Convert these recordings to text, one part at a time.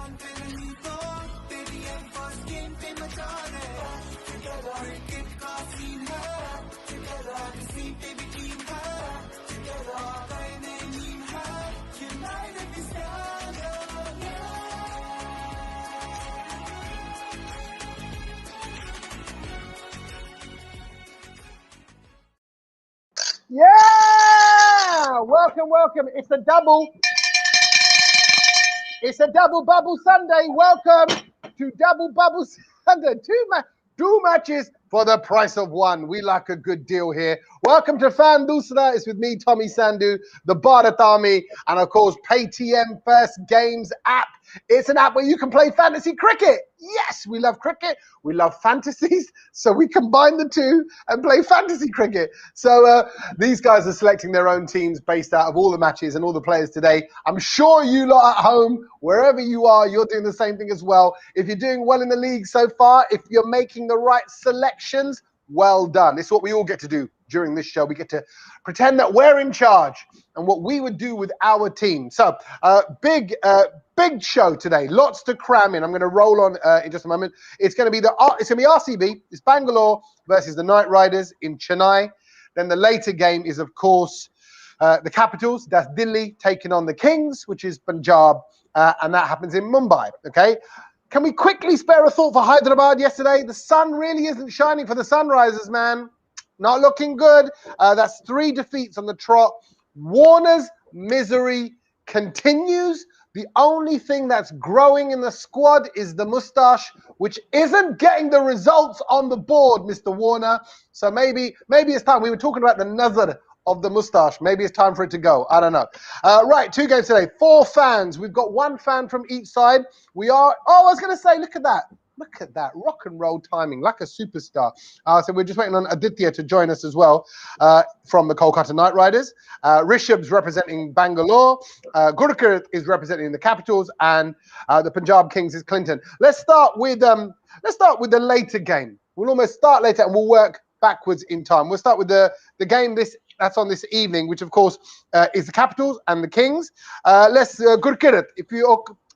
Yeah! Welcome. It's a double bubble Sunday. Welcome to Double Bubble Sunday. Two matches for the price of one. We like a good deal here. Welcome to Fan Dusra. It's with me, Tommy Sandhu, the Bharat Army, and of course, PayTM First Games app. It's an app where you can play fantasy cricket. Yes, we love cricket. We love fantasies. So we combine the two and play fantasy cricket. So these guys are selecting their own teams based out of all the matches and all the players today. I'm sure you lot at home, wherever you are, you're doing the same thing as well. If you're doing well in the league so far, if you're making the right selections, well done. It's what we all get to do during this show. We get to pretend that we're in charge and what we would do with our team. So big show today. Lots to cram in. I'm going to roll on in just a moment. It's going to be RCB. It's Bangalore versus the Knight Riders in Chennai. Then the later game is, of course, the Capitals. That's Delhi taking on the Kings, which is Punjab, and that happens in Mumbai. Okay. Can we quickly spare a thought for Hyderabad yesterday? The sun really isn't shining for the Sunrisers, man. Not looking good. That's 3 defeats on the trot. Warner's misery continues. The only thing that's growing in the squad is the moustache, which isn't getting the results on the board, Mr. Warner. So maybe it's time. We were talking about the nazar of the moustache. Maybe it's time for it to go. I don't know. Right, 2 games today. 4 fans. We've got 1 fan from each side. I was going to say, look at that. Look at that. Rock and roll timing, like a superstar. So we're just waiting on Aditya to join us as well from the Kolkata Knight Riders. Rishabh's representing Bangalore. Gurkar is representing the Capitals, and the Punjab Kings is Clinton. Let's start with the later game. We'll almost start later and we'll work backwards in time. We'll start with the game that's on this evening, which of course is the Capitals and the Kings. Gurkar,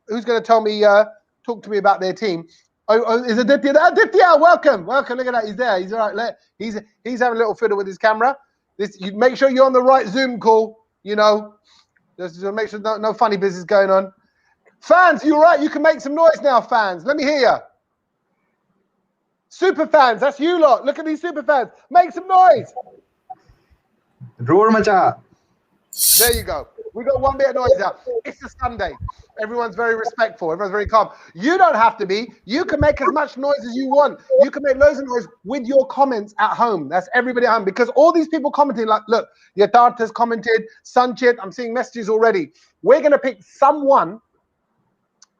who's going to talk to me about their team? Oh, is Aditya there? Aditya, welcome. Look at that. He's there. He's all right. He's having a little fiddle with his camera. You make sure you're on the right Zoom call. Just to make sure no funny business going on. Fans, you all right? You can make some noise now, fans. Let me hear you. Super fans, that's you lot. Look at these super fans. Make some noise. Roar macha. There you go. We got 1 bit of noise now. It's a Sunday. Everyone's very respectful. Everyone's very calm. You don't have to be. You can make as much noise as you want. You can make loads of noise with your comments at home. That's everybody at home. Because all these people commenting, like, look, Yatharth commented, Sanchit, I'm seeing messages already. We're going to pick someone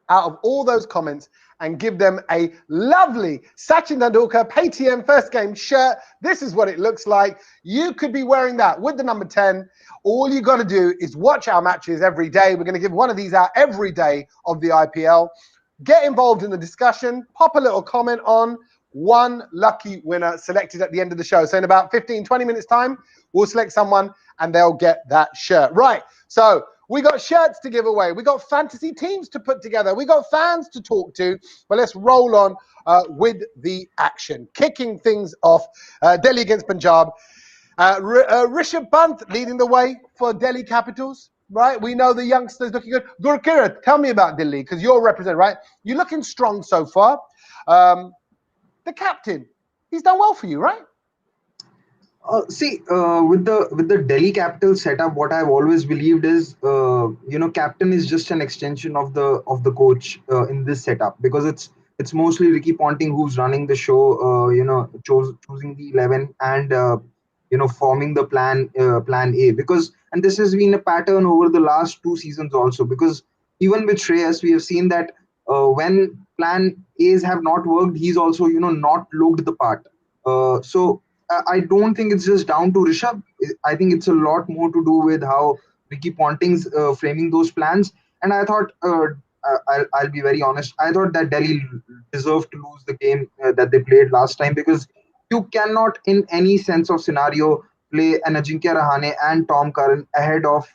out of all those comments and give them a lovely Sachin Tendulkar PayTM First Game shirt. This is what it looks like. You could be wearing that with the number 10. All you got to do is watch our matches every day. We're going to give one of these out every day of the IPL. Get involved in the discussion. Pop a little comment on. 1 lucky winner selected at the end of the show. So in about 15, 20 minutes time, we'll select someone and they'll get that shirt. Right. So we got shirts to give away. We got fantasy teams to put together. We got fans to talk to. But let's roll on with the action. Kicking things off, Delhi against Punjab. Rishabh Pant leading the way for Delhi Capitals. Right? We know the youngsters looking good. Gurkar, tell me about Delhi, because you're representing, right? You're looking strong so far. The captain, he's done well for you, right? With the Delhi Capital setup, what I've always believed is, captain is just an extension of the coach in this setup, because it's mostly Ricky Ponting who's running the show, choosing the 11 and forming the plan A, and this has been a pattern over the last 2 seasons also, because even with Shreyas, we have seen that when plan A's have not worked, he's also not looked the part. So I don't think it's just down to Rishabh. I think it's a lot more to do with how Ricky Ponting's framing those plans. And I thought, I'll be very honest, I thought that Delhi deserved to lose the game that they played last time, because you cannot, in any sense of scenario, play an Ajinkya Rahane and Tom Curran ahead of,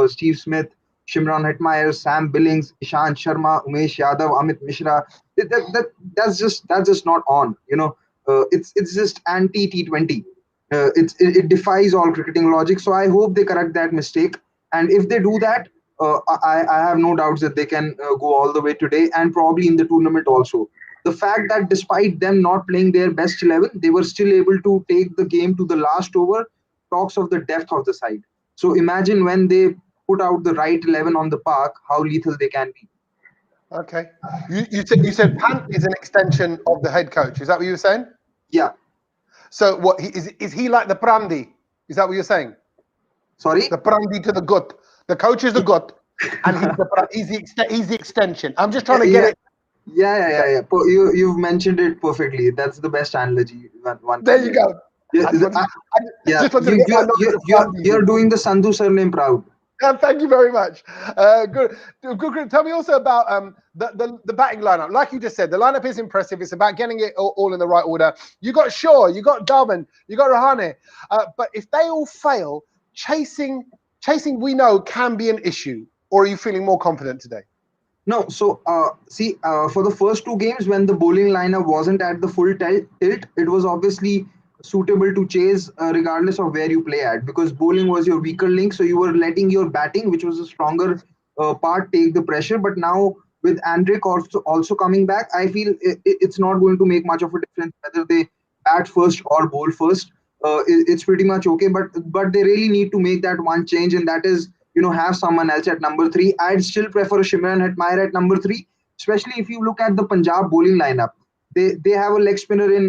Steve Smith, Shimron Hetmeyer, Sam Billings, Ishant Sharma, Umesh Yadav, Amit Mishra. That's just not on. It's just anti T20. It defies all cricketing logic. So I hope they correct that mistake. And if they do that, I have no doubts that they can go all the way today and probably in the tournament also. The fact that despite them not playing their best 11, they were still able to take the game to the last over talks of the depth of the side. So imagine when they put out the right 11 on the park, how lethal they can be. Okay. You said Pant is an extension of the head coach. Is that what you were saying? Yeah. So what is he like the Prandi? Is that what you're saying? Sorry? The Prandi to the gut. The coach is the gut, and he's the extension. I'm just trying to get it. Yeah. You've mentioned it perfectly. That's the best analogy. One There you go. Yeah, Just wanted to get my knowledge of Prandi. you're doing the Sandhu surname proud. Thank you very much. Good. Tell me also about the batting lineup. Like you just said, the lineup is impressive. It's about getting it all in the right order. You got Shaw, you got Darman, you got Rahane. But if they all fail, chasing we know can be an issue. Or are you feeling more confident today? No, so for the first two games when the bowling lineup wasn't at the full tilt, it was obviously suitable to chase regardless of where you play at, because bowling was your weaker link, so you were letting your batting, which was a stronger part, take the pressure. But now with Andrick also coming back, I feel it's not going to make much of a difference whether they bat first or bowl first. It's pretty much okay, but they really need to make that one change, and that is have someone else at number 3. I'd still prefer Shimran Hetmeyer at number 3, especially if you look at the Punjab bowling lineup. They have a leg spinner in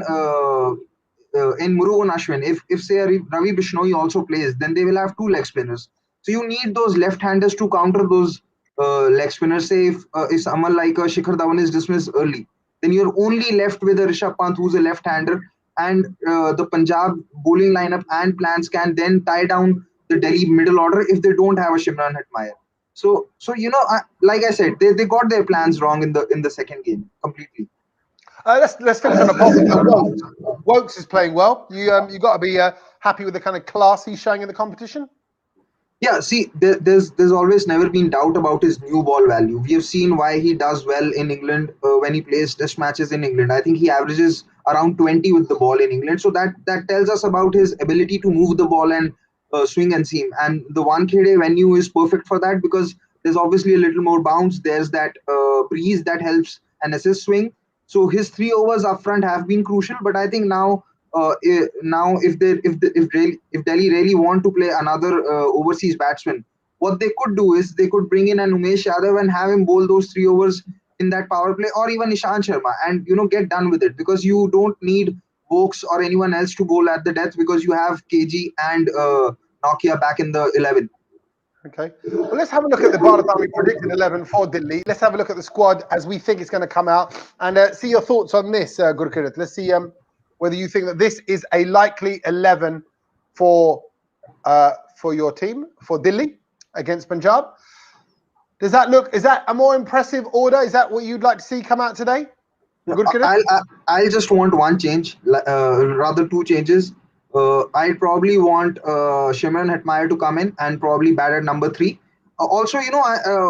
Murugan Ashwin. If say Ravi Bishnoi also plays, then they will have 2 leg spinners. So you need those left-handers to counter those leg spinners. Say if someone like Shikhar Dhawan is dismissed early, then you're only left with a Rishabh Pant who's a left-hander, and the Punjab bowling lineup and plans can then tie down the Delhi middle order if they don't have a Shimran Hetmeyer. So like I said, they got their plans wrong in the second game completely. Let's finish on a positive. Wokes is playing well. You got to be happy with the kind of class he's showing in the competition. Yeah, see, there's always never been doubt about his new ball value. We have seen why he does well in England when he plays test matches in England. I think he averages around 20 with the ball in England. So that tells us about his ability to move the ball and swing and seam. And the Wankhede venue is perfect for that, because there's obviously a little more bounce. There's that breeze that helps an assist swing. So his 3 overs up front have been crucial. But I think now if Delhi really want to play another overseas batsman, what they could do is they could bring in an Umesh Yadav and have him bowl those 3 overs in that power play, or even Ishant Sharma, and get done with it, because you don't need Vokes or anyone else to bowl at the death, because you have KG and Nokia back in the 11. Okay, well, let's have a look at the Bharat Army predicted 11 for Delhi. Let's have a look at the squad as we think it's going to come out, and see your thoughts on this, Gurkirat. Let's see whether you think that this is a likely 11 for your team, for Delhi against Punjab. Is that a more impressive order? Is that what you'd like to see come out today? I'll just want one change, rather 2 changes. I probably want Shimran Hetmeyer to come in and probably bat at number 3. Also,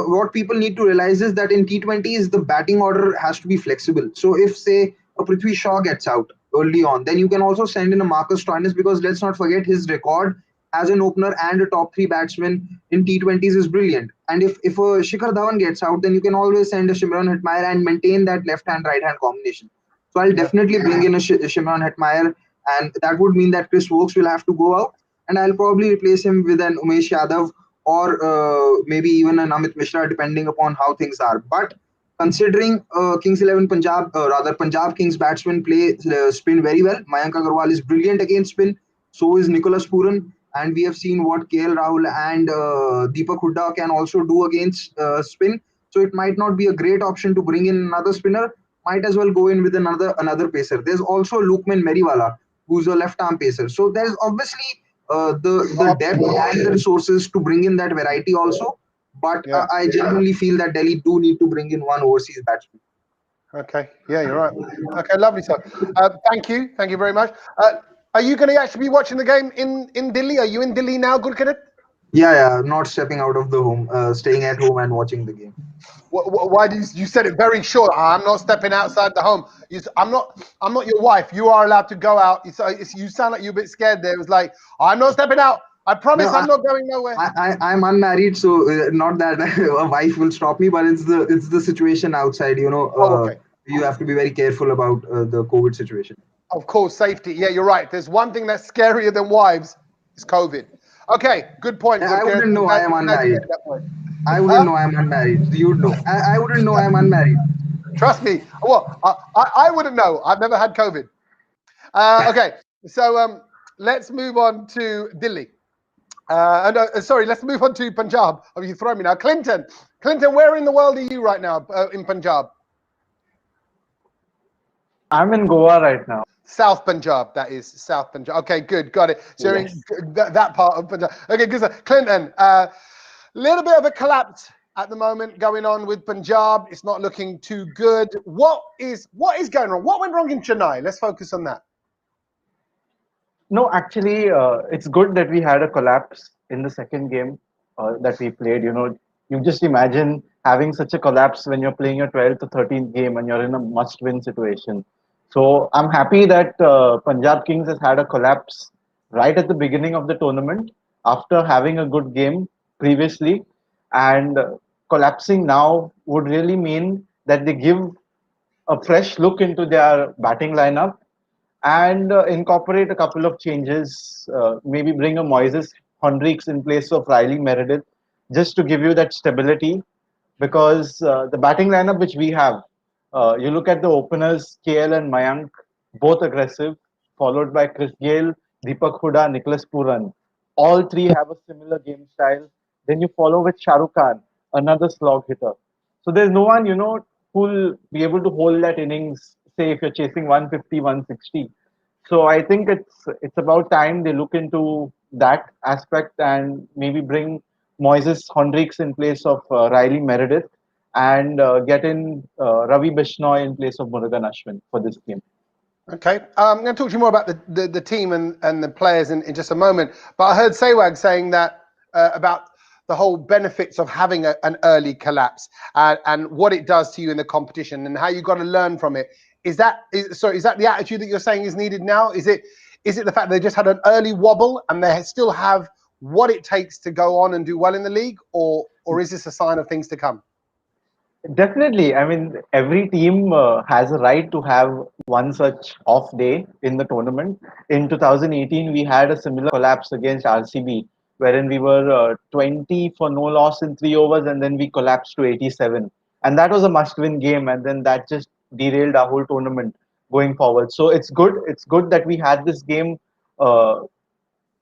what people need to realize is that in T20s, the batting order has to be flexible. So if, say, a Prithvi Shaw gets out early on, then you can also send in a Marcus Stoinis, because let's not forget his record as an opener and a top 3 batsman in T20s is brilliant. And if a Shikhar Dhawan gets out, then you can always send a Shimran Hetmeyer and maintain that left-hand, right-hand combination. So I'll definitely bring in a Shimran Hetmeyer, and that would mean that Chris Wokes will have to go out, and I'll probably replace him with an Umesh Yadav or maybe even an Amit Mishra, depending upon how things are. But considering Kings 11 Punjab, Punjab Kings batsmen play spin very well. Mayank Agarwal is brilliant against spin. So is Nicholas Pooran. And we have seen what KL Rahul and Deepak Hooda can also do against spin. So it might not be a great option to bring in another spinner. Might as well go in with another pacer. There's also Lukman Meriwala, who's a left-arm pacer. So there's obviously the depth and the resources to bring in that variety also. But I genuinely feel that Delhi do need to bring in one overseas batsman. Okay, yeah, you're right. Okay, lovely stuff. Thank you very much. Are you going to actually be watching the game in Delhi? Are you in Delhi now, Gurkirat? Yeah, not stepping out of the home, staying at home and watching the game. Why do you said it very short? I'm not stepping outside the home. I'm not your wife. You are allowed to go out. You sound like you're a bit scared there. It was like, I'm not stepping out. I No, promise I'm not going nowhere. I'm unmarried, so not that a wife will stop me, but it's the situation outside. Oh, okay. You have to be very careful about the COVID situation. Of course, safety. Yeah, you're right. There's one thing that's scarier than wives. It's COVID. Okay, good point, I Gurkir. wouldn't know I am Glad you unmarried. made that point. I wouldn't Huh? know I'm unmarried. You'd know. I wouldn't know I'm unmarried. Trust me. Well, I wouldn't know. I've never had COVID. Okay, so let's move on to Delhi. Sorry, let's move on to Punjab. Oh, you throw me now. Clinton, where in the world are you right now in Punjab? I'm in Goa right now. South Punjab, that is South Punjab. Okay, good, got it. So Yes. that part of Punjab. Okay, good. Clinton, little bit of a collapse at the moment going on with Punjab. It's not looking too good. What is going wrong? What went wrong in Chennai? Let's focus on that. No, actually, it's good that we had a collapse in the second game that we played. You just imagine having such a collapse when you're playing your 12th to 13th game and you're in a must-win situation. So I'm happy that Punjab Kings has had a collapse right at the beginning of the tournament after having a good game previously, and collapsing now would really mean that they give a fresh look into their batting lineup and incorporate a couple of changes. Maybe bring a Moises Hendricks in place of Riley Meredith, just to give you that stability. Because the batting lineup which we have, you look at the openers, KL and Mayank, both aggressive, followed by Chris Gale, Deepak Huda, Nicholas Puran. All three have a similar game style. Then you follow with Shah Rukh Khan, another slog hitter. So there's no one, who'll be able to hold that innings, say if you're chasing 150, 160. So I think it's about time they look into that aspect and maybe bring Moises Hendricks in place of Riley Meredith and get in Ravi Bishnoi in place of Murugan Ashwin for this game. Okay, I'm going to talk to you more about the team and the players in just a moment. But I heard Sehwag saying that about the whole benefits of having an early collapse and what it does to you in the competition and how you got to learn from it. Is that the attitude that you're saying is needed now? Is it the fact they just had an early wobble and they still have what it takes to go on and do well in the league, or is this a sign of things to come? Definitely. I mean, every team has a right to have one such off day in the tournament. In 2018, we had a similar collapse against RCB, wherein we were 20 for no loss in 3 overs, and then we collapsed to 87. And that was a must-win game, and then that just derailed our whole tournament going forward. So it's good. It's good that we had this game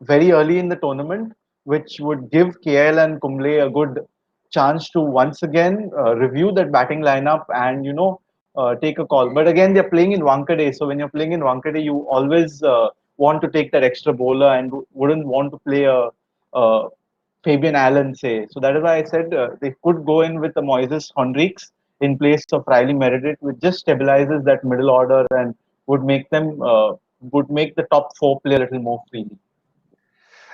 very early in the tournament, which would give KL and Kumble a good chance to once again review that batting lineup and take a call. But again, they're playing in Wankhede, so when you're playing in Wankhede, you always want to take that extra bowler and wouldn't want to play a Fabian Allen, say. So that is why I said they could go in with the Moises Hendricks in place of Riley Meredith, which just stabilizes that middle order and would make the top four play a little more freely.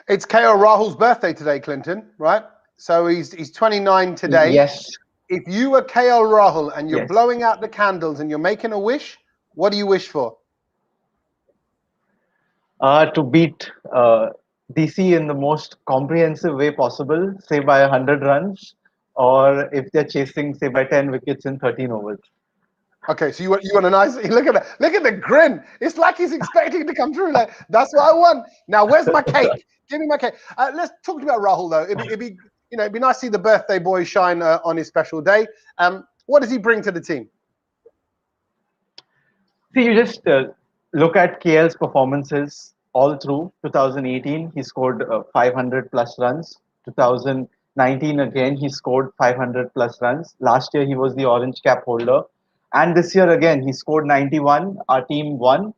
It's KL Rahul's birthday today, Clinton, right? So he's 29 today. Yes. If you were KL Rahul and you're Yes. blowing out the candles and you're making a wish, what do you wish for? To beat DC in the most comprehensive way possible, say by 100 runs, or if they're chasing, say by 10 wickets in 13 overs. Okay, so you want a nice look at the grin. It's like he's expecting it to come through. Like, that's what I want. Now, where's my cake? Give me my cake. Let's talk about Rahul though. It'd be nice to see the birthday boy shine on his special day. What does he bring to the team? See, you just look at KL's performances all through 2018. He scored 500 plus runs. 2019 again, he scored 500 plus runs. Last year, he was the orange cap holder. And this year again, he scored 91. Our team won.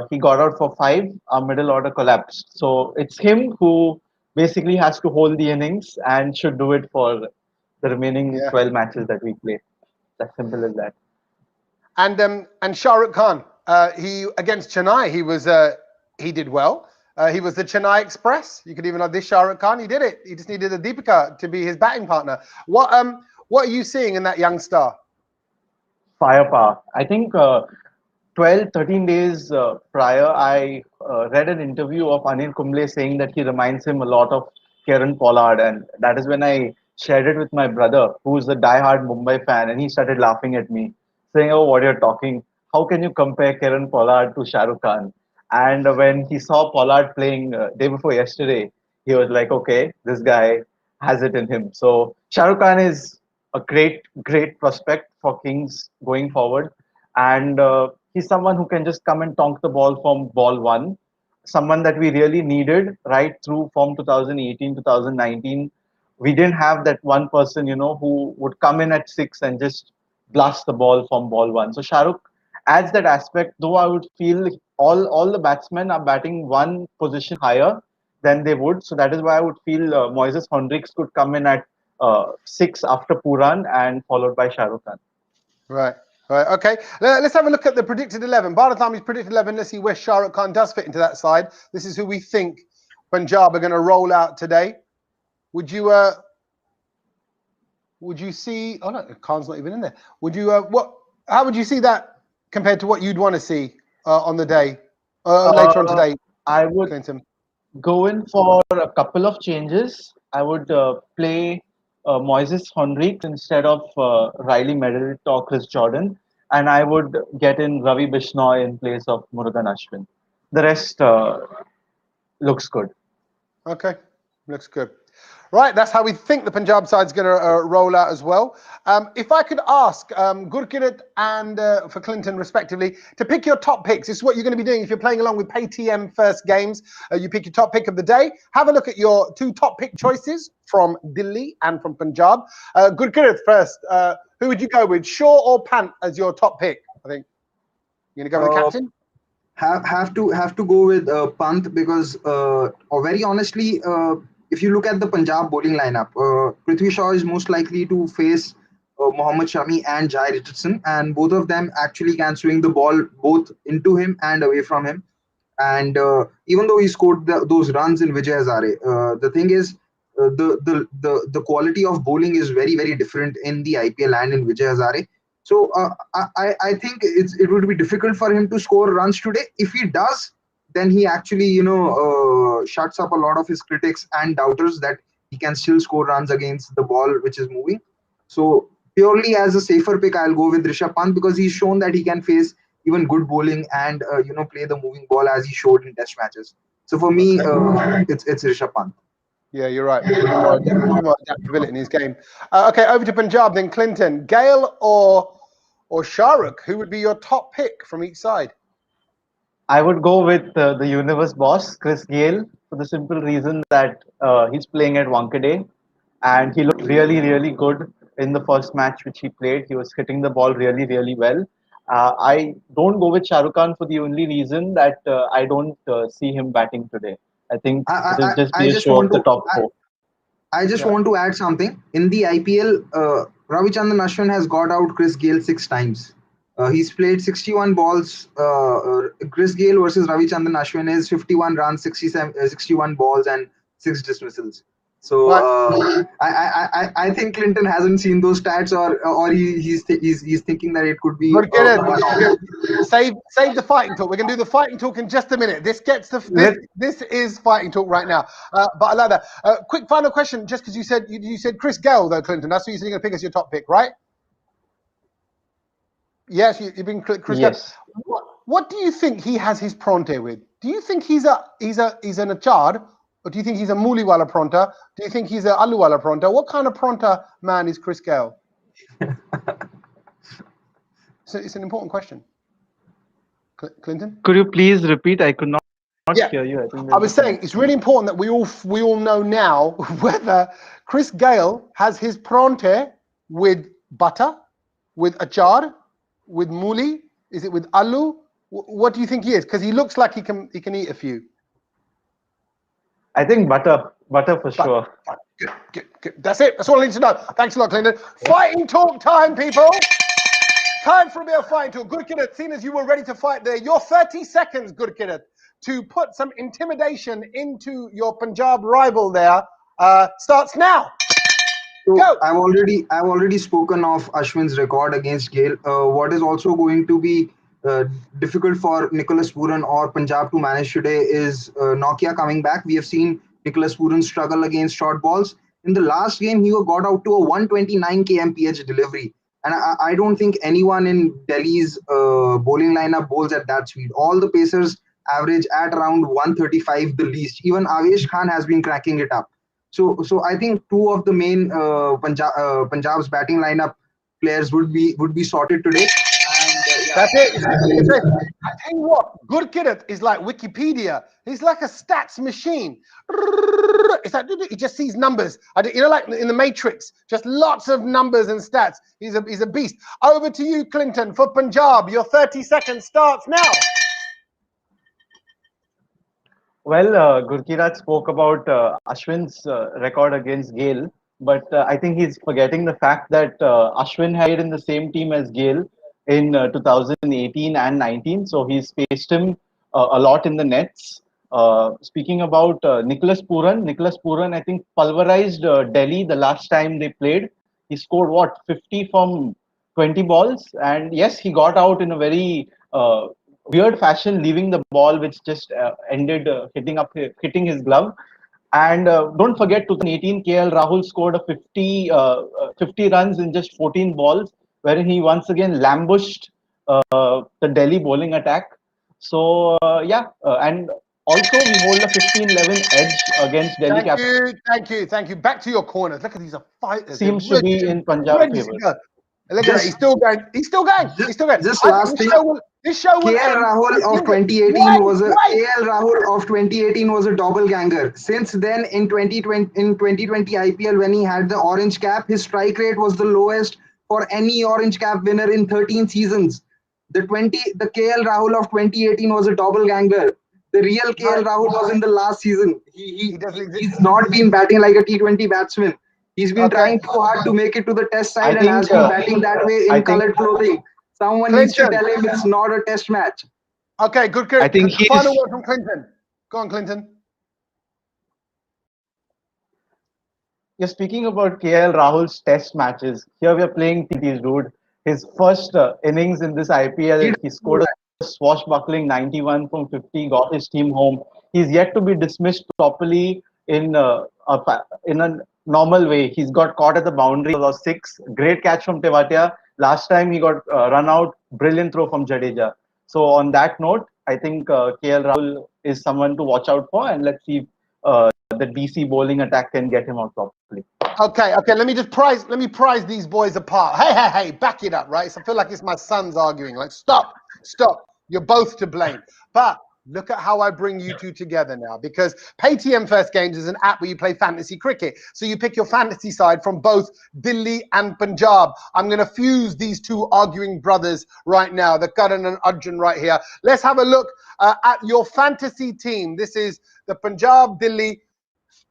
He got out for 5. Our middle order collapsed. So it's him who basically has to hold the innings and should do it for the remaining 12 matches that we play. As simple as that. And Shah Rukh Khan, he against Chennai, he did well. He was the Chennai Express. You could even have this Shah Rukh Khan. He did it. He just needed a Deepika to be his batting partner. What are you seeing in that young star? Firepower. I think 12, 13 days prior, I read an interview of Anil Kumble saying that he reminds him a lot of Kieran Pollard. And that is when I shared it with my brother, who's a diehard Mumbai fan. And he started laughing at me, saying, "Oh, what you're talking. How can you compare Kieran Pollard to Shah Rukh Khan?" And when he saw Pollard playing day before yesterday, he was like, okay, this guy has it in him. So Shah Rukh Khan is a great, great prospect for Kings going forward. And he's someone who can just come and tonk the ball from ball one. Someone that we really needed right through from 2018, 2019. We didn't have that one person, who would come in at six and just blast the ball from ball one. So Shah Rukh adds that aspect, though I would feel all the batsmen are batting one position higher than they would. So that is why I would feel Moises Hendricks could come in at six after Puran and followed by Shah Rukh Khan. Right. Right. Okay. Let's have a look at the predicted 11. Bharat Army's predicted 11. Let's see where Shah Rukh Khan does fit into that side. This is who we think Punjab are going to roll out today. Would you see? Oh no, Khan's not even in there. Would you? How would you see that compared to what you'd want to see on the day later on today? I would Clinton. go in for a couple of changes. I would play Moises Hendricks instead of Riley Meredith or Chris Jordan, and I would get in Ravi Bishnoi in place of Murugan Ashwin. The rest looks good. Okay, looks good. Right, that's how we think the Punjab side's going to roll out as well. If I could ask Gurkirat and for Clinton, respectively, to pick your top picks. This is what you're going to be doing if you're playing along with Paytm First Games. You pick your top pick of the day. Have a look at your two top pick choices from Delhi and from Punjab. Gurkirat first. Who would you go with, Shaw or Pant as your top pick? I think you're going to go with the captain. Have to go with Pant because, very honestly, if you look at the Punjab bowling lineup, Prithvi Shaw is most likely to face Mohammad Shami and Jai Richardson, and both of them actually can swing the ball both into him and away from him. And even though he scored those runs in Vijay Hazare, the thing is, the quality of bowling is very, very different in the IPL and in Vijay Hazare. So I think it would be difficult for him to score runs today. If he does, then he actually, shuts up a lot of his critics and doubters that he can still score runs against the ball which is moving. So purely as a safer pick, I'll go with Rishabh Pant because he's shown that he can face even good bowling and play the moving ball as he showed in Test matches. So for me, it's Rishabh Pant. Yeah, you're right. More adaptability in his game. Okay, over to Punjab then. Clinton, Gale or Shah Rukh? Who would be your top pick from each side? I would go with the universe boss, Chris Gayle, for the simple reason that he's playing at Wankhede and he looked really, really good in the first match which he played. He was hitting the ball really, really well. I don't go with Shah Rukh Khan for the only reason that I don't see him batting today. I think it will just be a show of the top four. I just want to add something. In the IPL, Ravichandran Ashwin has got out Chris Gayle 6 times. He's played 61 balls. Chris Gayle versus Ravichandran Ashwin is 51 runs, 61 balls, and 6 dismissals. So I think Clinton hasn't seen those stats, or he's thinking that it could be. Save the fighting talk. We're gonna do the fighting talk in just a minute. This is fighting talk right now. But I like that. Quick final question, just because you said Chris Gayle though, Clinton. That's what you said you're gonna pick as your top pick, right? Yes, you've been Chris. Yes. Gayle. What do you think he has his Pronte with? Do you think he's an Achad, or do you think he's a Mooliwala Pronta? Do you think he's a Aluwala Pronta? What kind of Pronta man is Chris Gayle? So it's an important question. Clinton? Could you please repeat? I could not hear you. I was saying it's really important that we all know now whether Chris Gayle has his Pronte with butter, with Achad, with Mooli. Is it with Alu? What do you think he is? Because he looks like he can eat a few. I think butter for sure. Good. That's it. That's all I need to know. Thanks a lot, Clinton. Fighting talk time, people. Time for a bit of fighting talk. Gurkirat, seeing as you were ready to fight there, your 30 seconds, Gurkirat. to put some intimidation into your Punjab rival there starts now. So Go. I've already spoken of Ashwin's record against Gale. What is also going to be difficult for Nicholas Pooran or Punjab to manage today is Nokia coming back. We have seen Nicholas Pooran struggle against short balls. In the last game, he got out to a 129 kmph delivery, and I don't think anyone in Delhi's bowling lineup bowls at that speed. All the pacers average at around 135 the least. Even Avesh Khan has been cracking it up. So I think two of the main Punjab's batting lineup players would be sorted today. And That's it. I tell you what, Gurkirat is like Wikipedia. He's like a stats machine. It's like he just sees numbers. You know, like in the Matrix, just lots of numbers and stats. He's a beast. Over to you, Clinton, for Punjab. Your 30 seconds starts now. Well, Gurkirat spoke about Ashwin's record against Gale, but I think he's forgetting the fact that Ashwin had in the same team as Gale in 2018 and 19, so he's faced him a lot in the nets. Speaking about Nicholas Pooran, I think pulverized Delhi the last time they played. He scored what, 50 from 20 balls, and yes, he got out in a very weird fashion, leaving the ball, which just ended hitting his glove. And don't forget, 2018, KL Rahul scored a 50 runs in just 14 balls, wherein he once again lambushed the Delhi bowling attack. So and also we hold a 15-11 edge against Delhi Capitals. Thank you. Back to your corners. Look at these fighters. Seems to be in Punjab favor. Look at that. He's still going. He's still going. Just last thing. This show will KL Rahul of 2018 was a KL Rahul of 2018 was a doppelganger. Since then, in 2020 IPL, when he had the orange cap, his strike rate was the lowest for any orange cap winner in 13 seasons. The KL Rahul of 2018 was a doppelganger. The real KL Rahul was in the last season. He's not been batting like a T20 batsman. He's been trying too hard to make it to the test side and has been batting that way in colored clothing. Someone needs to tell him it's not a test match. Okay, good. I think final word from Clinton. Go on, Clinton. Yeah, speaking about KL Rahul's test matches, here we are playing T20s, dude. His first innings in this IPL, he scored a swashbuckling 91 from 50, got his team home. He's yet to be dismissed properly in a normal way. He's got caught at the boundary, was 6. Great catch from Tewatia. Last time he got run out, brilliant throw from Jadeja. So on that note, I think KL Rahul is someone to watch out for, and let's see if the DC bowling attack can get him out properly. Okay. Let me prize these boys apart. Hey, back it up, right? So I feel like it's my sons arguing. Like, stop. You're both to blame. But look at how I bring you two together now, because Paytm First Games is an app where you play fantasy cricket. So you pick your fantasy side from both Delhi and Punjab. I'm going to fuse these two arguing brothers right now, the Karan and Arjun right here. Let's have a look at your fantasy team. This is the Punjab Delhi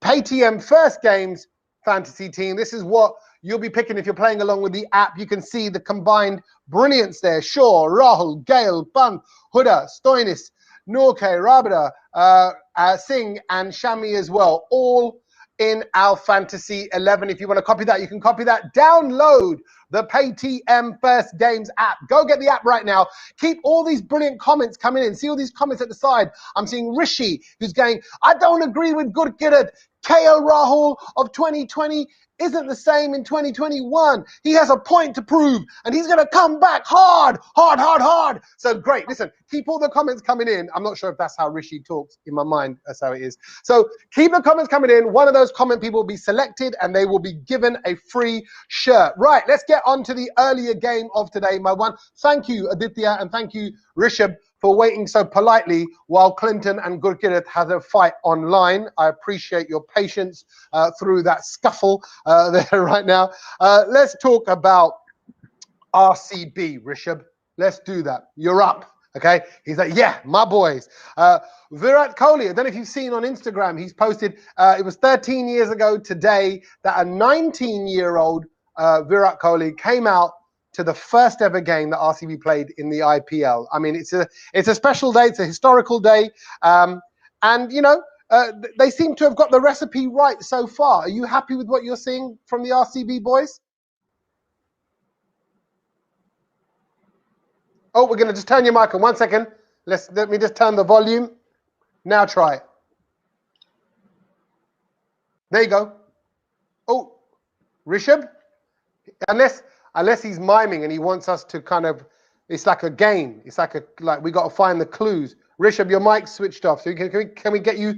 Paytm First Games fantasy team. This is what you'll be picking if you're playing along with the app. You can see the combined brilliance there. Shaw, Rahul, Gale, Pant, Huda, Stoinis, Norke, Rabada, Singh, and Shami as well, all in our Fantasy 11. If you want to copy that, you can copy that. Download the Paytm First Games app. Go get the app right now. Keep all these brilliant comments coming in. See all these comments at the side. I'm seeing Rishi, who's going, I don't agree with Gurkirat. KL Rahul of 2020 isn't the same in 2021. He has a point to prove, and he's going to come back hard. So great. Listen, keep all the comments coming in. I'm not sure if that's how Rishi talks. In my mind, that's how it is. So keep the comments coming in. One of those comment people will be selected, and they will be given a free shirt. Right, let's get on to the earlier game of today, my one. Thank you, Aditya, and thank you, Rishabh, for waiting so politely while Clinton and Gurkirat had a fight online. I appreciate your patience through that scuffle there right now. Let's talk about RCB, Rishabh. Let's do that. You're up, okay? He's like, yeah, my boys. Virat Kohli, I don't know if you've seen on Instagram, he's posted, it was 13 years ago today that a 19-year-old Virat Kohli came out to the first ever game that RCB played in the IPL. I mean, it's a special day. It's a historical day. And, you know, they seem to have got the recipe right so far. Are you happy with what you're seeing from the RCB boys? Oh, we're going to just turn your mic on. 1 second. Let me just turn the volume. Now try it. There you go. Oh, Rishabh? Unless he's miming and he wants us to kind of, it's like a game. It's like we got to find the clues. Rishabh, your mic's switched off. So can we get you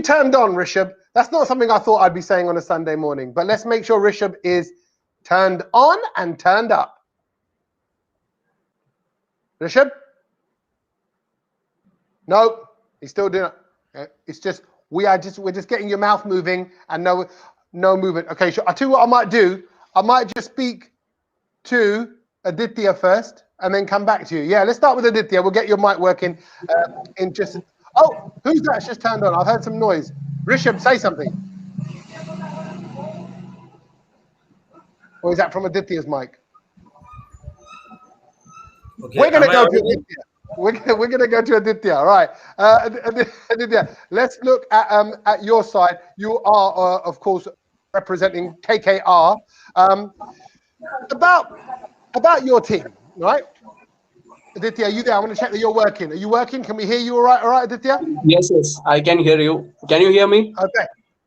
turned on, Rishabh? That's not something I thought I'd be saying on a Sunday morning. But let's make sure Rishabh is turned on and turned up. Rishabh? No, he's still doing it. It's just we're just getting your mouth moving and no movement. Okay, sure. I'll tell you what I might do. I might just speak to Aditya first and then come back to you. Yeah, let's start with Aditya. We'll get your mic working in just. Oh, who's that? It's just turned on. I've heard some noise. Rishabh, say something. Or is that from Aditya's mic? Okay, we're gonna go to Aditya. We're gonna go to Aditya. All right, Aditya. Let's look at your side. You are, of course, representing KKR. About your team, right? Aditya, are you there? I want to check that you're working. Are you working? Can we hear you all right? All right, Aditya? Yes, I can hear you. Can you hear me? Okay.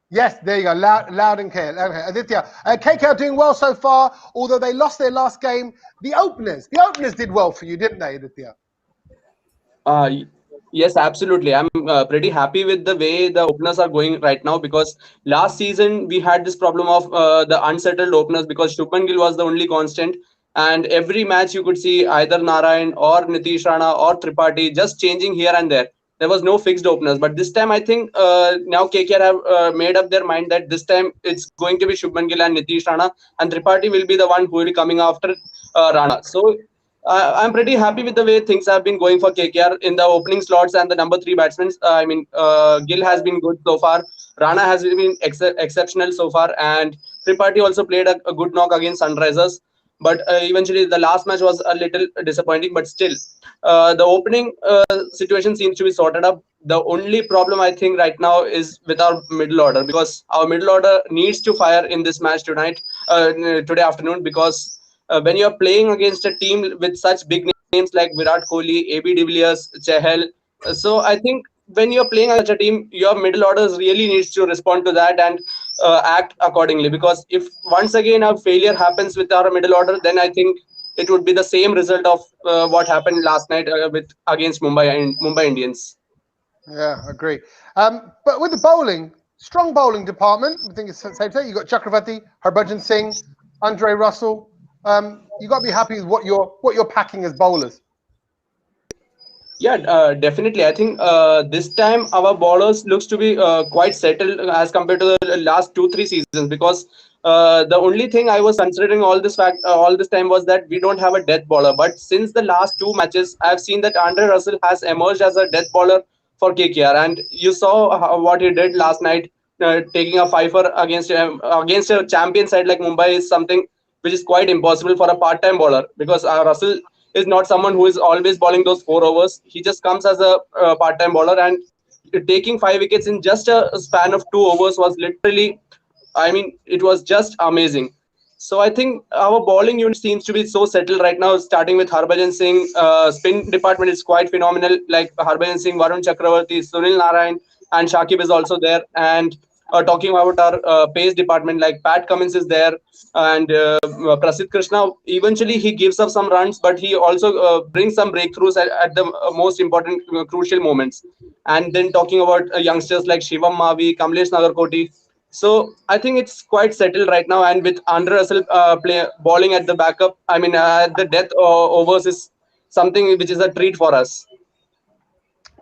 Yes, there you go. Loud and clear. Okay. Aditya, KKR doing well so far, although they lost their last game. The openers did well for you, didn't they, Aditya? Yes, absolutely. I'm pretty happy with the way the openers are going right now, because last season we had this problem of the unsettled openers, because Shubman Gill was the only constant, and every match you could see either Narayan or Nitish Rana or Tripathi just changing here and there. There was no fixed openers, but this time I think now KKR have made up their mind that this time it's going to be Shubman Gill and Nitish Rana, and Tripathi will be the one who will be coming after Rana. So I'm pretty happy with the way things have been going for KKR in the opening slots and the number 3 batsmen. Gill has been good so far. Rana has been exceptional so far, and Tripathi also played a good knock against Sunrisers. But eventually, the last match was a little disappointing. But still, the opening situation seems to be sorted up. The only problem I think right now is with our middle order, because our middle order needs to fire in this match today afternoon, because when you're playing against a team with such big names like Virat Kohli, AB de Villiers, Chahal, so I think when you're playing against a team, your middle orders really needs to respond to that and act accordingly. Because if once again a failure happens with our middle order, then I think it would be the same result of what happened last night against Mumbai Indians. Yeah, I agree. But with the bowling, strong bowling department, I think it's safe to say. You've got Chakravarti, Harbhajan Singh, Andre Russell. You got to be happy with what you're packing as bowlers. Yeah, definitely. I think this time our bowlers looks to be quite settled as compared to the last 2-3 seasons, because the only thing I was considering all this time was that we don't have a death bowler. But since the last 2 matches, I've seen that Andre Russell has emerged as a death bowler for KKR, and you saw what he did last night, taking a fifer against a champion side like Mumbai is something which is quite impossible for a part-time bowler, because Russell is not someone who is always bowling those 4 overs. He just comes as a part-time bowler, and taking 5 wickets in just a span of 2 overs was literally, I mean, it was just amazing. So I think our bowling unit seems to be so settled right now, starting with Harbhajan Singh. Spin department is quite phenomenal, like Harbhajan Singh, Varun Chakravarti, Sunil Narayan, and Shakib is also there. And talking about our pace department, like Pat Cummins is there, and Prasidh Krishna. Eventually, he gives up some runs, but he also brings some breakthroughs at the most important, crucial moments. And then talking about youngsters like Shivam Mavi, Kamlesh Nagarkoti. So I think it's quite settled right now, and with Andre Russell bowling at the backup, I mean, the death overs is something which is a treat for us.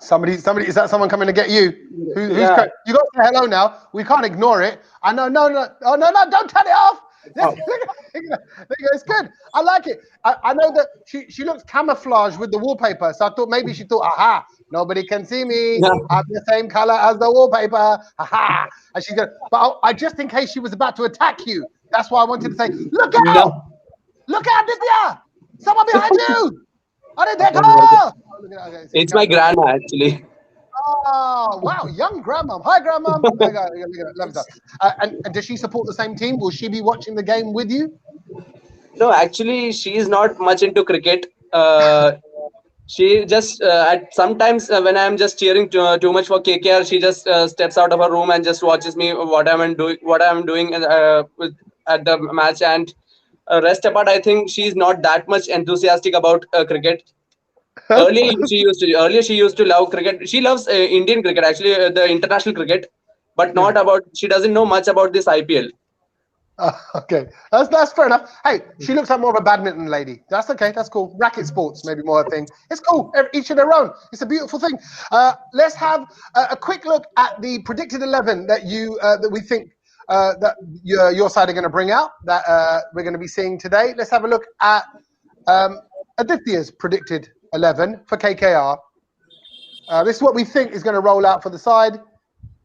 Somebody, is that someone coming to get you? Yeah. You got to say hello now. We can't ignore it. I know, no, don't turn it off. It's good. I like it. I know that she looks camouflaged with the wallpaper, so I thought maybe she thought, aha, nobody can see me. Yeah. I'm the same color as the wallpaper. Aha. And she's going, but I just in case she was about to attack you. That's why I wanted to say, look out. No. Look out, Aditya! Someone behind you! Aditya, okay, It's my grandma, actually. Oh, wow, young grandmom. Hi, grandmom. There you go. Love that. And does she support the same team? Will she be watching the game with you? No, actually, she is not much into cricket. She just at sometimes when I'm just cheering too much for KKR, she just steps out of her room and just watches me what I'm doing at the match. And rest apart, I think she's not that much enthusiastic about cricket. Earlier she used to love cricket. She loves Indian cricket, actually, the international cricket, but not about. She doesn't know much about this IPL. Okay, that's fair enough. Hey, she looks like more of a badminton lady. That's okay. That's cool. Racket sports, maybe more a thing. It's cool. Each of their own. It's a beautiful thing. Let's have a quick look at the predicted 11 that that we think that your side are going to bring out. That we're going to be seeing today. Let's have a look at Aditya's predicted 11 for KKR. This is what we think is going to roll out for the side. Are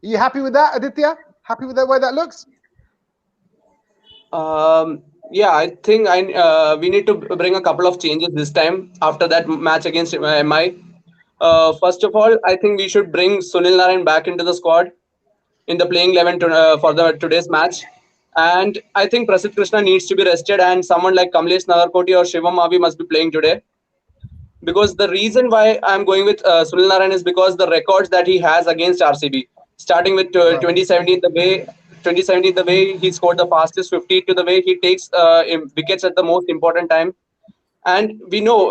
you happy with that, Aditya? Happy with the way that looks? Yeah, I think we need to bring a couple of changes this time after that match against MI. First of all, I think we should bring Sunil Narayan back into the squad in the playing 11 for today's match. And I think Prasidh Krishna needs to be rested, and someone like Kamlesh Nagarkoti or Shivam Avi must be playing today. Because the reason why I'm going with Sunil Narayan is because the records that he has against RCB, starting with 2017, the way he scored the fastest 50, to the way he takes wickets at the most important time. And we know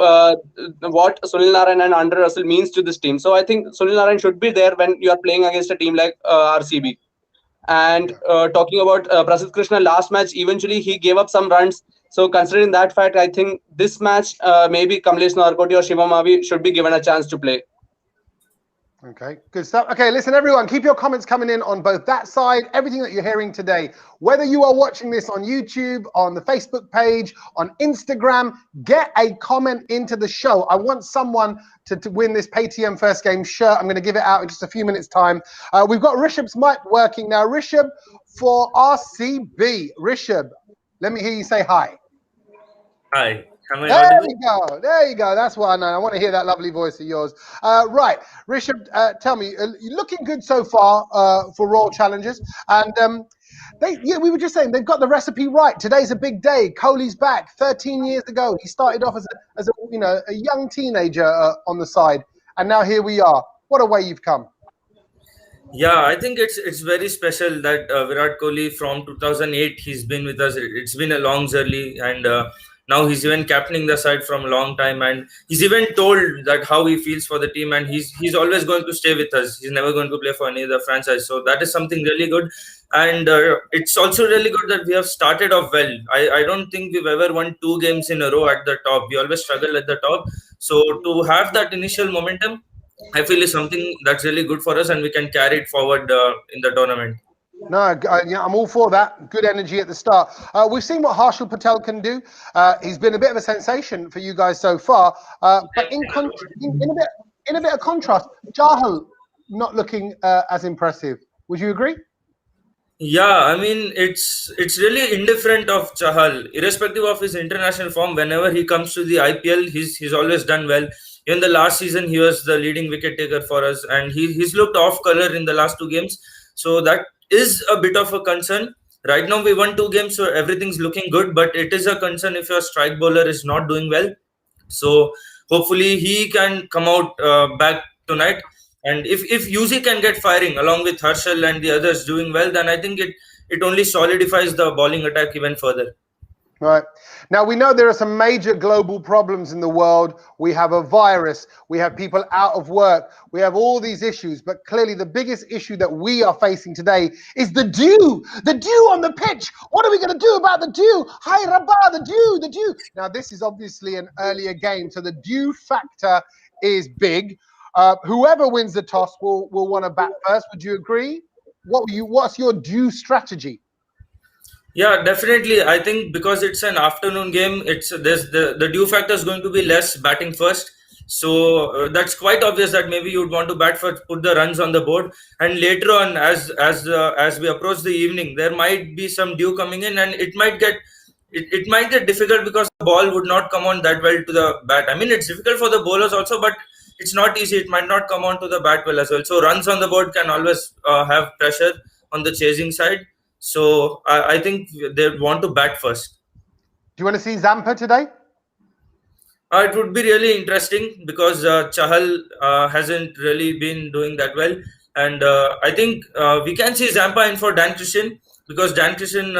what Sunil Narayan and Andre Russell means to this team. So I think Sunil Narayan should be there when you are playing against a team like RCB. And talking about Prasidh Krishna, last match, eventually he gave up some runs. So considering that fact, I think this match, maybe Kamlesh Nagarkoti or Shivam Avi should be given a chance to play. Okay, good stuff. Okay, listen, everyone, keep your comments coming in on both that side, everything that you're hearing today. Whether you are watching this on YouTube, on the Facebook page, on Instagram, get a comment into the show. I want someone to win this Paytm first game shirt. I'm going to give it out in just a few minutes' time. We've got Rishabh's mic working now. Rishabh for RCB. Rishabh, let me hear you say hi. Hi. There you go. That's what I know. I want to hear that lovely voice of yours. Right, Rishabh, tell me, you're looking good so far for Royal Challengers, and we were just saying they've got the recipe right. Today's a big day. Kohli's back. 13 years ago, he started off as a young teenager on the side, and now here we are. What a way you've come. Yeah, I think it's very special that Virat Kohli from 2008 he's been with us. It's been a long journey, and now he's even captaining the side from a long time, and he's even told that how he feels for the team, and he's always going to stay with us. He's never going to play for any other franchise. So that is something really good, and it's also really good that we have started off well. I don't think we've ever won 2 games in a row at the top. We always struggle at the top. So to have that initial momentum, I feel is something that's really good for us, and we can carry it forward in the tournament. No, I'm all for that. Good energy at the start. We've seen what Harshal Patel can do. He's been a bit of a sensation for you guys so far. But in a bit of contrast, Chahal not looking as impressive. Would you agree? Yeah, I mean it's really indifferent of Chahal, irrespective of his international form. Whenever he comes to the IPL, he's always done well. In the last season, he was the leading wicket taker for us, and he's looked off color in the last 2 games. So that is a bit of a concern. Right now, we won 2 games, so everything's looking good. But it is a concern if your strike bowler is not doing well. So hopefully he can come out back tonight. And if UZ can get firing along with Harshal and the others doing well, then I think it only solidifies the bowling attack even further. Right. Now, we know there are some major global problems in the world. We have a virus. We have people out of work. We have all these issues. But clearly, the biggest issue that we are facing today is the dew on the pitch. What are we going to do about the dew? Hi, Rabah, the dew. Now, this is obviously an earlier game, so the dew factor is big. Whoever wins the toss will want to bat first. Would you agree? What's your dew strategy? Yeah, definitely. I think because it's an afternoon game, the dew factor is going to be less batting first. So that's quite obvious that maybe you'd want to bat first, put the runs on the board, and later on, as we approach the evening, there might be some dew coming in, and it it might get difficult because the ball would not come on that well to the bat. I mean, it's difficult for the bowlers also, but it's not easy. It might not come on to the bat well as well. So runs on the board can always have pressure on the chasing side. So I think they want to bat first. Do you want to see Zampa today? It would be really interesting because Chahal hasn't really been doing that well. And I think we can see Zampa in for Dan Christian because Dan Christian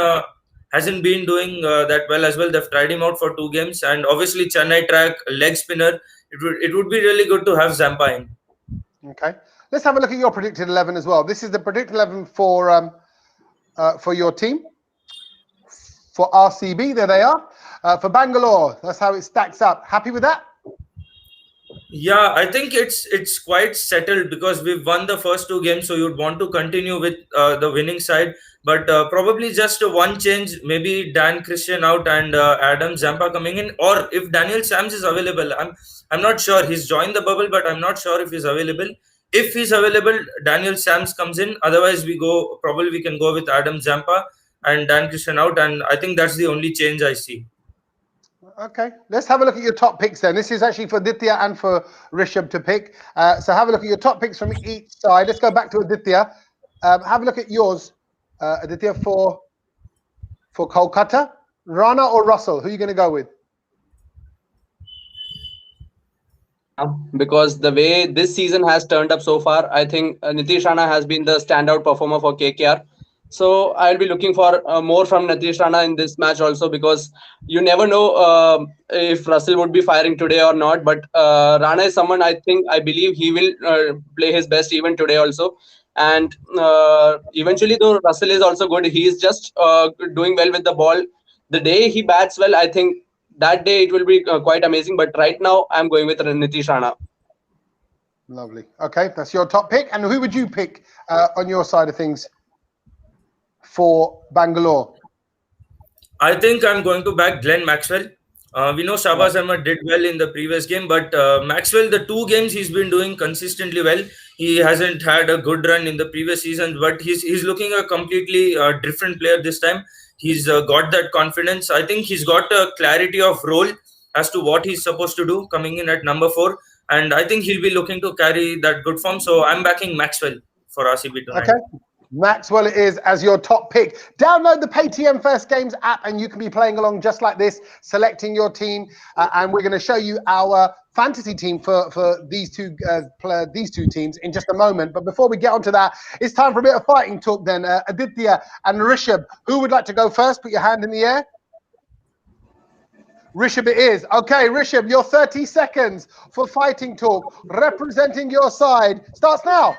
hasn't been doing that well as well. They've tried him out for 2 games. And obviously, Chennai track, leg spinner, it would be really good to have Zampa in. Okay. Let's have a look at your predicted 11 as well. This is the predicted 11 for your team. For RCB, there they are. For Bangalore, that's how it stacks up. Happy with that? Yeah, I think it's quite settled because we've won the first 2 games, so you'd want to continue with the winning side. But probably just one change, maybe Dan Christian out and Adam Zampa coming in, or if Daniel Sams is available. I'm not sure. He's joined the bubble, but I'm not sure if he's available. If he's available, Daniel Sams comes in. Otherwise, we can go with Adam Zampa and Dan Christian out, and I think that's the only change I see. Okay, let's have a look at your top picks then. This is actually for Aditya and for Rishabh to pick. So have a look at your top picks from each side. Let's go back to Aditya. Have a look at yours, Aditya, for Kolkata. Rana or Russell? Who are you going to go with? Because the way this season has turned up so far, I think Nitish Rana has been the standout performer for KKR. So I'll be looking for more from Nitish Rana in this match also, because you never know if Russell would be firing today or not. But Rana is someone I believe he will play his best even today also. And eventually, though Russell is also good, he is just doing well with the ball. The day he bats well, I think that day it will be quite amazing. But right now, I'm going with Nitish Rana. Lovely. Okay, that's your top pick. And who would you pick on your side of things for Bangalore? I think I'm going to back Glenn Maxwell. We know Shahbaz Ahmed did well in the previous game, but Maxwell, the 2 games he's been doing consistently well. He hasn't had a good run in the previous season, but he's looking a completely different player this time. He's got that confidence. I think he's got a clarity of role as to what he's supposed to do coming in at number 4. And I think he'll be looking to carry that good form. So I'm backing Maxwell for RCB tonight. Okay. Maxwell it is as your top pick. Download the Paytm First Games app and you can be playing along just like this, selecting your team. And we're going to show you our fantasy team for these two teams in just a moment. But before we get onto that, it's time for a bit of fighting talk then. Aditya and Rishabh, who would like to go first? Put your hand in the air. Rishabh it is. Okay, Rishabh, your 30 seconds for fighting talk, representing your side, starts now.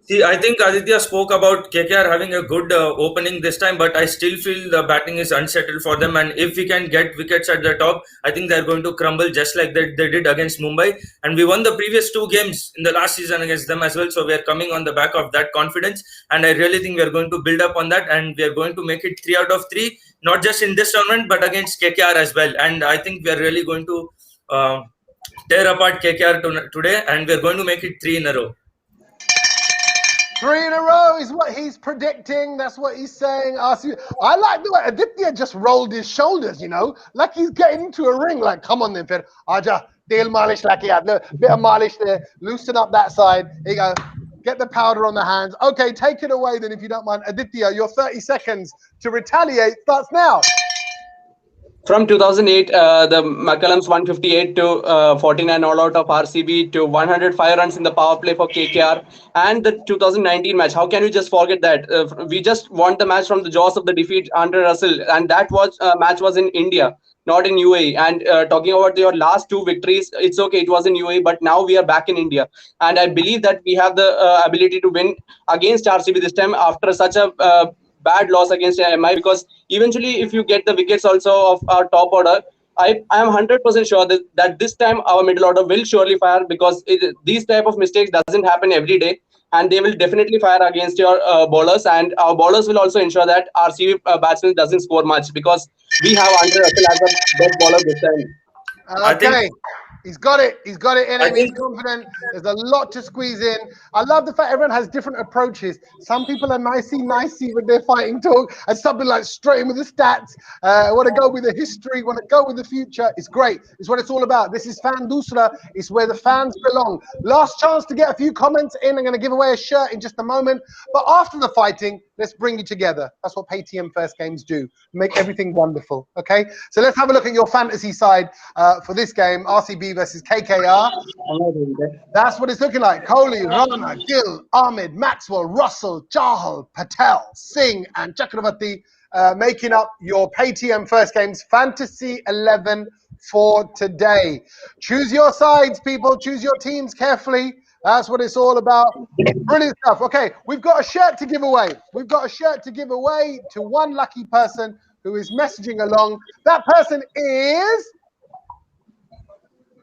See, I think Aditya spoke about KKR having a good opening this time, but I still feel the batting is unsettled for them. And if we can get wickets at the top, I think they're going to crumble just like they did against Mumbai. And we won the previous 2 games in the last season against them as well. So we are coming on the back of that confidence. And I really think we are going to build up on that. And we are going to make it 3 out of 3, not just in this tournament, but against KKR as well. And I think we are really going to tear apart KKR today. And we are going to make it 3 in a row. 3 in a row is what he's predicting. That's what he's saying. I like the way Aditya just rolled his shoulders, like he's getting into a ring. Like, come on then, Fir. Aja, tail malish like he had. Look, bit of malish there. Loosen up that side. Here you go. Get the powder on the hands. Okay, take it away then if you don't mind. Aditya, your 30 seconds to retaliate starts now. From 2008, the McCullum's 158 to 49 all out of RCB to 105 runs in the power play for KKR, and the 2019 match. How can we just forget that? We just won the match from the jaws of the defeat under Russell, and that match was in India, not in UAE. And talking about your last 2 victories, it's okay, it was in UAE, but now we are back in India. And I believe that we have the ability to win against RCB this time after such a bad loss against MI, because eventually if you get the wickets also of our top order, I am 100% sure that this time our middle order will surely fire, because these type of mistakes doesn't happen every day, and they will definitely fire against your bowlers, and our bowlers will also ensure that RCB batsman doesn't score much, because we have Andre Russell as a best bowler this time. Okay. He's got it. He's got it in him. He's think- confident. There's a lot to squeeze in. I love the fact everyone has different approaches. Some people are nicey with their fighting talk, and some people like straight in with the stats. Want to go with the history, want to go with the future. It's great. It's what it's all about. This is Fan Dusra. It's where the fans belong. Last chance to get a few comments in. I'm going to give away a shirt in just a moment. But after the fighting, let's bring you together. That's what PayTM first games do. Make everything wonderful. Okay? So let's have a look at your fantasy side for this game. RCB versus KKR. That's what it's looking like. Kohli, Rana, Gill, Ahmed, Maxwell, Russell, Chahal, Patel, Singh, and Chakravarti making up your PayTM first games fantasy 11 for today. Choose your sides, people. Choose your teams carefully. That's what it's all about. Brilliant stuff. Okay, we've got a shirt to give away. We've got a shirt to give away to one lucky person who is messaging along. That person is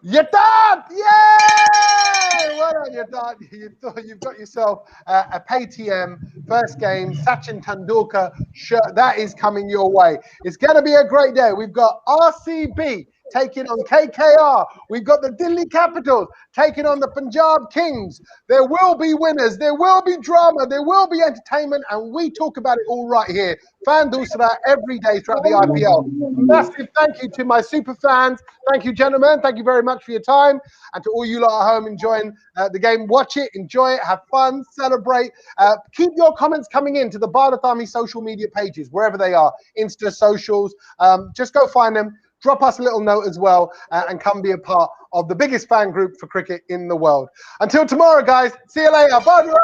Yatat! Yay! Well done, Yatat. You've got yourself a PayTM first game Sachin Tendulkar shirt. That is coming your way. It's going to be a great day. We've got RCB taking on KKR. We've got the Delhi Capitals taking on the Punjab Kings. There will be winners. There will be drama. There will be entertainment. And we talk about it all right here. Fan Dusra every day throughout the IPL. Massive thank you to my super fans. Thank you, gentlemen. Thank you very much for your time. And to all you lot at home enjoying the game, watch it, enjoy it, have fun, celebrate. Keep your comments coming in to the Bharat Army social media pages, wherever they are, Insta, socials. Just go find them. Drop us a little note as well and come be a part of the biggest fan group for cricket in the world. Until tomorrow, guys. See you later. Bye, everyone.